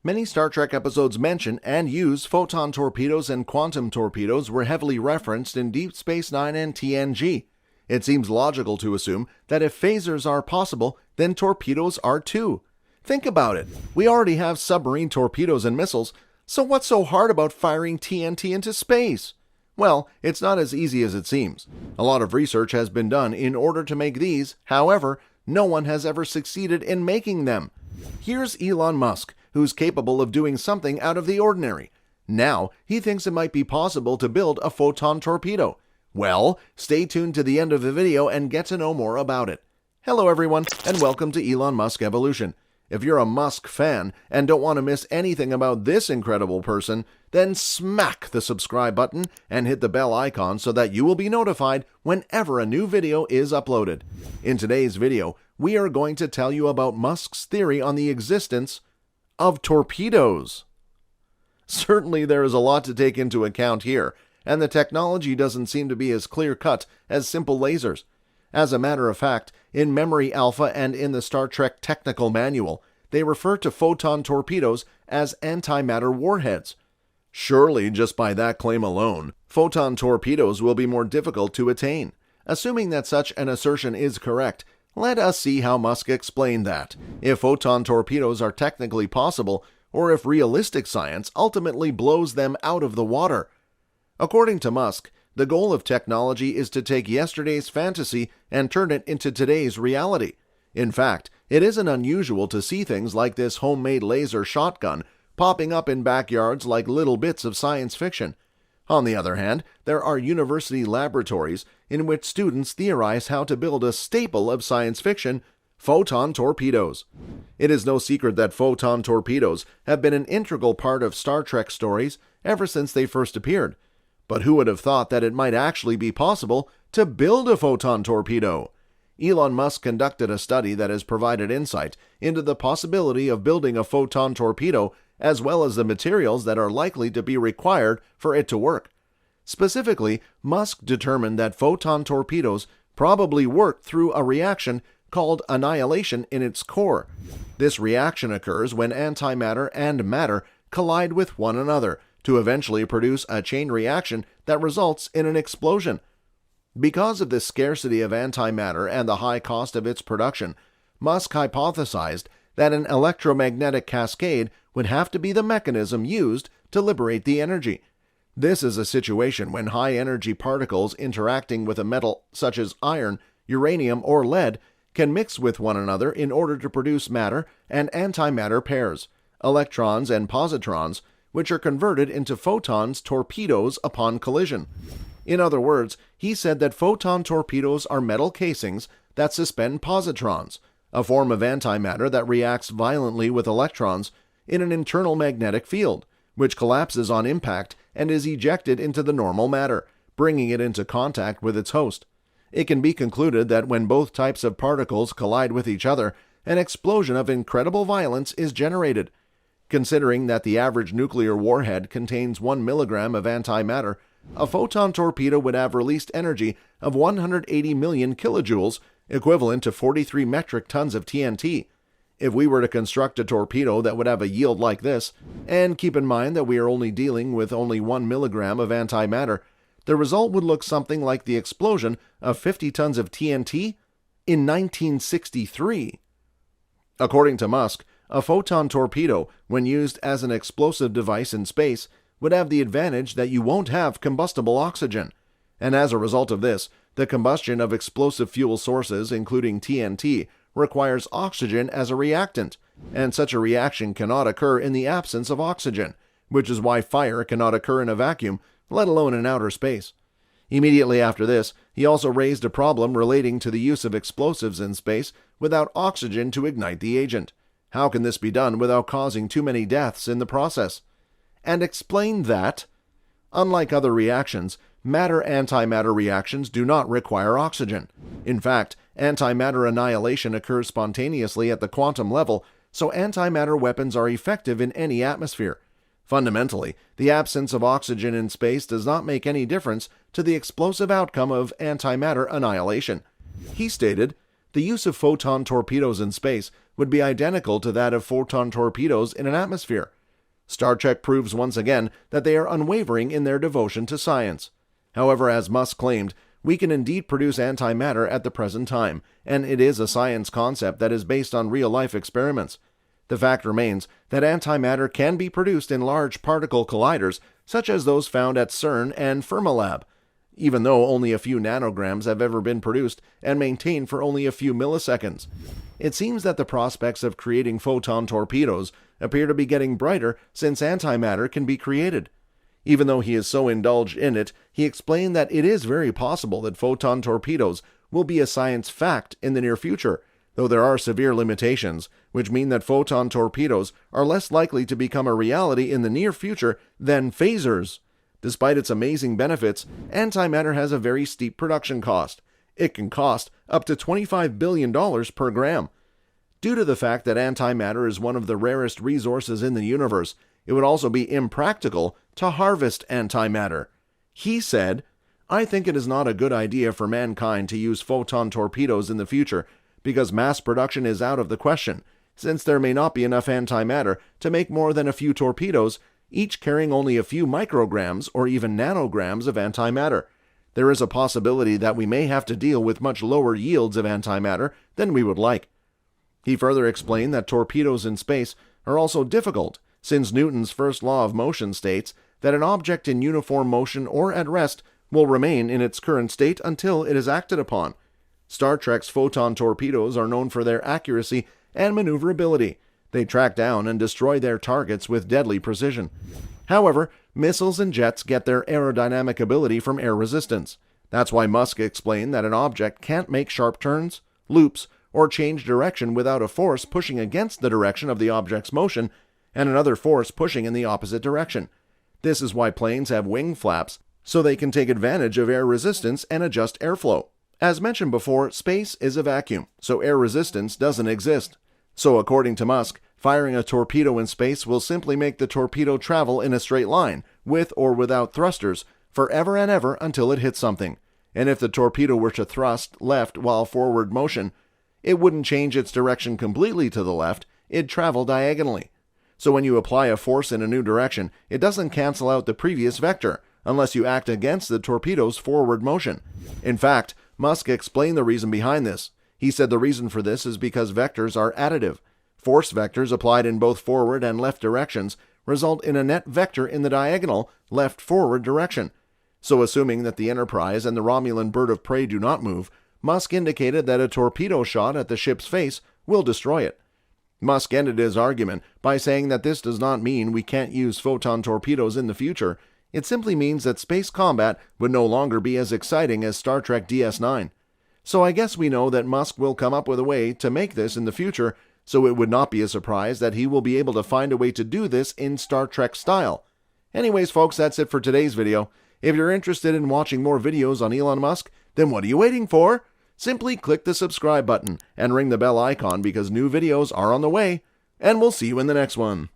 Many Star Trek episodes mention and use photon torpedoes, and quantum torpedoes were heavily referenced in Deep Space Nine and TNG. It seems logical to assume that if phasers are possible, then torpedoes are too. Think about it. We already have submarine torpedoes and missiles, so what's so hard about firing TNT into space? Well, it's not as easy as it seems. A lot of research has been done in order to make these, however, no one has ever succeeded in making them. Here's Elon Musk, who's capable of doing something out of the ordinary. Now, he thinks it might be possible to build a photon torpedo. Well, stay tuned to the end of the video and get to know more about it. Hello everyone, and welcome to Elon Musk Evolution. If you're a Musk fan and don't want to miss anything about this incredible person, then smack the subscribe button and hit the bell icon so that you will be notified whenever a new video is uploaded. In today's video, we are going to tell you about Musk's theory on the existence of torpedoes. Certainly there is a lot to take into account here, and the technology doesn't seem to be as clear-cut as simple lasers. As a matter of fact, in Memory Alpha and in the Star Trek Technical Manual, they refer to photon torpedoes as antimatter warheads. Surely, just by that claim alone, photon torpedoes will be more difficult to attain. Assuming that such an assertion is correct, let us see how Musk explained that, if photon torpedoes are technically possible, or if realistic science ultimately blows them out of the water. According to Musk, the goal of technology is to take yesterday's fantasy and turn it into today's reality. In fact, it isn't unusual to see things like this homemade laser shotgun popping up in backyards like little bits of science fiction. On the other hand, there are university laboratories in which students theorize how to build a staple of science fiction, photon torpedoes. It is no secret that photon torpedoes have been an integral part of Star Trek stories ever since they first appeared. But who would have thought that it might actually be possible to build a photon torpedo? Elon Musk conducted a study that has provided insight into the possibility of building a photon torpedo, as well as the materials that are likely to be required for it to work. Specifically, Musk determined that photon torpedoes probably work through a reaction called annihilation in its core. This reaction occurs when antimatter and matter collide with one another, to eventually produce a chain reaction that results in an explosion. Because of the scarcity of antimatter and the high cost of its production, Musk hypothesized that an electromagnetic cascade would have to be the mechanism used to liberate the energy. This is a situation when high-energy particles interacting with a metal such as iron, uranium, or lead can mix with one another in order to produce matter and antimatter pairs, electrons and positrons, which are converted into photons torpedoes upon collision. In other words, he said that photon torpedoes are metal casings that suspend positrons, a form of antimatter that reacts violently with electrons in an internal magnetic field, which collapses on impact and is ejected into the normal matter, bringing it into contact with its host. It can be concluded that when both types of particles collide with each other, an explosion of incredible violence is generated. Considering that the average nuclear warhead contains 1 milligram of antimatter, a photon torpedo would have released energy of 180 million kilojoules, equivalent to 43 metric tons of TNT. If we were to construct a torpedo that would have a yield like this, and keep in mind that we are only dealing with only 1 milligram of antimatter, the result would look something like the explosion of 50 tons of TNT in 1963. According to Musk, a photon torpedo, when used as an explosive device in space, would have the advantage that you won't have combustible oxygen. And as a result of this, the combustion of explosive fuel sources, including TNT, requires oxygen as a reactant, and such a reaction cannot occur in the absence of oxygen, which is why fire cannot occur in a vacuum, let alone in outer space. Immediately after this, he also raised a problem relating to the use of explosives in space without oxygen to ignite the agent. How can this be done without causing too many deaths in the process? And explained that, unlike other reactions, matter-antimatter reactions do not require oxygen. In fact, antimatter annihilation occurs spontaneously at the quantum level, so antimatter weapons are effective in any atmosphere. Fundamentally, the absence of oxygen in space does not make any difference to the explosive outcome of antimatter annihilation. He stated, "The use of photon torpedoes in space would be identical to that of photon torpedoes in an atmosphere. Star Trek proves once again that they are unwavering in their devotion to science. However, as Musk claimed, we can indeed produce antimatter at the present time, and it is a science concept that is based on real-life experiments. The fact remains that antimatter can be produced in large particle colliders, such as those found at CERN and Fermilab, even though only a few nanograms have ever been produced and maintained for only a few milliseconds. It seems that the prospects of creating photon torpedoes appear to be getting brighter since antimatter can be created. Even though he is so indulged in it, he explained that it is very possible that photon torpedoes will be a science fact in the near future, though there are severe limitations, which mean that photon torpedoes are less likely to become a reality in the near future than phasers. Despite its amazing benefits, antimatter has a very steep production cost. It can cost up to $25 billion per gram. Due to the fact that antimatter is one of the rarest resources in the universe, it would also be impractical to harvest antimatter. He said, "I think it is not a good idea for mankind to use photon torpedoes in the future, because mass production is out of the question, since there may not be enough antimatter to make more than a few torpedoes, each carrying only a few micrograms or even nanograms of antimatter. There is a possibility that we may have to deal with much lower yields of antimatter than we would like." He further explained that torpedoes in space are also difficult, since Newton's first law of motion states that an object in uniform motion or at rest will remain in its current state until it is acted upon. Star Trek's photon torpedoes are known for their accuracy and maneuverability. They track down and destroy their targets with deadly precision. However, missiles and jets get their aerodynamic ability from air resistance. That's why Musk explained that an object can't make sharp turns, loops, or change direction without a force pushing against the direction of the object's motion and another force pushing in the opposite direction. This is why planes have wing flaps, so they can take advantage of air resistance and adjust airflow. As mentioned before, space is a vacuum, so air resistance doesn't exist. So according to Musk, firing a torpedo in space will simply make the torpedo travel in a straight line, with or without thrusters, forever and ever until it hits something. And if the torpedo were to thrust left while forward motion, it wouldn't change its direction completely to the left, it'd travel diagonally. So when you apply a force in a new direction, it doesn't cancel out the previous vector, unless you act against the torpedo's forward motion. In fact, Musk explained the reason behind this. He said the reason for this is because vectors are additive. Force vectors applied in both forward and left directions result in a net vector in the diagonal left-forward direction. So assuming that the Enterprise and the Romulan bird of prey do not move, Musk indicated that a torpedo shot at the ship's face will destroy it. Musk ended his argument by saying that this does not mean we can't use photon torpedoes in the future. It simply means that space combat would no longer be as exciting as Star Trek DS9. So I guess we know that Musk will come up with a way to make this in the future, so it would not be a surprise that he will be able to find a way to do this in Star Trek style. Anyways, folks, that's it for today's video. If you're interested in watching more videos on Elon Musk, then what are you waiting for? Simply click the subscribe button and ring the bell icon because new videos are on the way, and we'll see you in the next one.